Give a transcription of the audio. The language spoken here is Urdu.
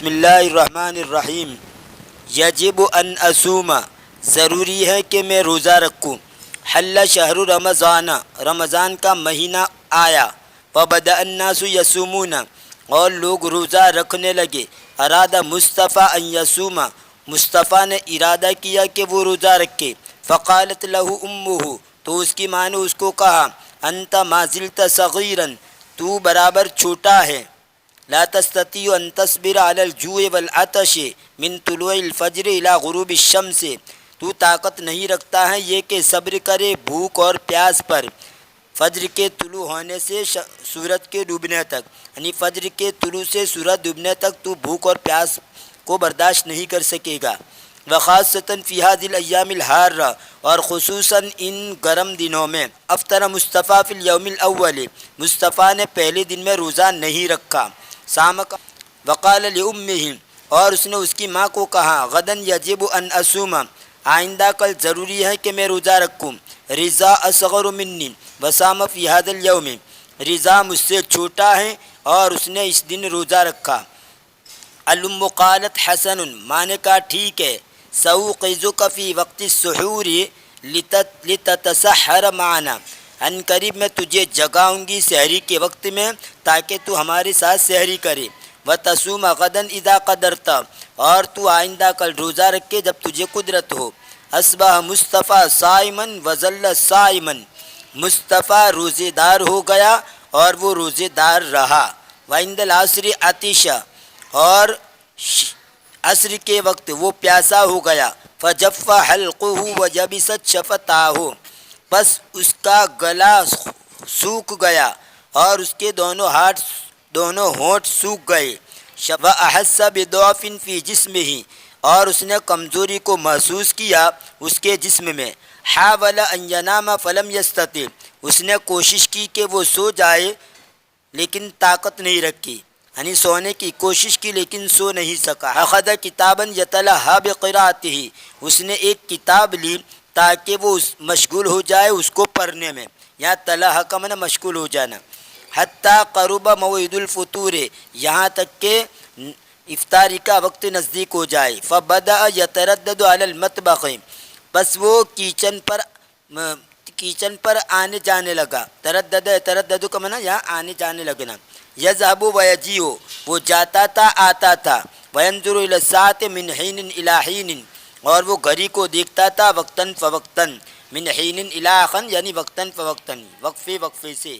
بسم اللہ الرحمن الرحیم۔ یجب ان اسوم، ضروری ہے کہ میں روزہ رکھوں۔ حل شہر رمضان، رمضان کا مہینہ آیا۔ وبدأ الناس یصومون، اور لوگ روزہ رکھنے لگے۔ ارادہ مصطفیٰ ان یصوم، مصطفیٰ نے ارادہ کیا کہ وہ روزہ رکھے۔ فقالت لہ امہ، تو اس کی ماں نے اس کو کہا، انت ما زلت صغیرا، تو برابر چھوٹا ہے۔ لا تستطيع ان تصبر على الجوع والعطش من طلوع الفجر الى غروب الشمس، تو طاقت نہیں رکھتا ہے یہ کہ صبر کرے بھوک اور پیاس پر، فجر کے طلوع ہونے سے سورج کے ڈوبنے تک، یعنی فجر کے طلوع سے سورج ڈوبنے تک تو بھوک اور پیاس کو برداشت نہیں کر سکے گا۔ وخاصتاً فی هذه الايام الحارة، اور خصوصاً ان گرم دنوں میں۔ افطر مصطفیٰ فی الیوم الاول، مصطفیٰ نے پہلے دن میں روزہ نہیں رکھا۔ سامک وقال لأمہ، اور اس نے اس کی ماں کو کہا، غداً یجب ان اسوم، آئندہ کل ضروری ہے کہ میں روزہ رکھوں۔ رضا اصغر منی وصام فی هذا اليوم، رضا مجھ سے چھوٹا ہے اور اس نے اس دن روزہ رکھا۔ الام قالت حسن، ماں نے کہا ٹھیک ہے۔ سأوقظک فی وقت السحور لتتسحر معنا، ان قریب میں تجھے جگاؤں گی سحری کے وقت میں تاکہ تو ہمارے ساتھ سحری کرے۔ وتصوم غدا اذا قدرت، اور تو آئندہ کل روزہ رکھے جب تجھے قدرت ہو۔ اصبح مصطفیٰ صائما وظل صائما، مصطفیٰ روزے دار ہو گیا اور وہ روزے دار رہا۔ وعند العصر عطش، اور عصر کے وقت وہ پیاسا ہو گیا۔ فجف حلقہ وجبست شفتاہ، بس اس کا گلا سوکھ گیا اور اس کے دونوں ہونٹ سوکھ گئے۔ وأحس بضعف فی جسمہ، اور اس نے کمزوری کو محسوس کیا اس کے جسم میں۔ حاول ان ینام فلم یستطع، اس نے کوشش کی کہ وہ سو جائے لیکن طاقت نہیں رکھی، یعنی سونے کی کوشش کی لیکن سو نہیں سکا۔ اخذ کتابا یتلہا بقراءتہ، اس نے ایک کتاب لی تاکہ وہ مشغول ہو جائے اس کو پڑھنے میں، یا تلہا کا معنی مشغول ہو جانا۔ حتی قرب موعد الفطور، یہاں تک کہ افطاری کا وقت نزدیک ہو جائے۔ فبدأ یتردد علی المطبخ، بس وہ کچن پر آنے جانے لگا۔ تردد کا معنی یہاں آنے جانے لگنا۔ یذهب ویجیء، وہ جاتا تھا آتا تھا۔ وینظر الی الساعة من حین الی حین، اور وہ گھڑی کو دیکھتا تھا وقتاً فوقتاً، من حین الی آخر یعنی وقتاً فوقتاً، وقفے وقفے سے۔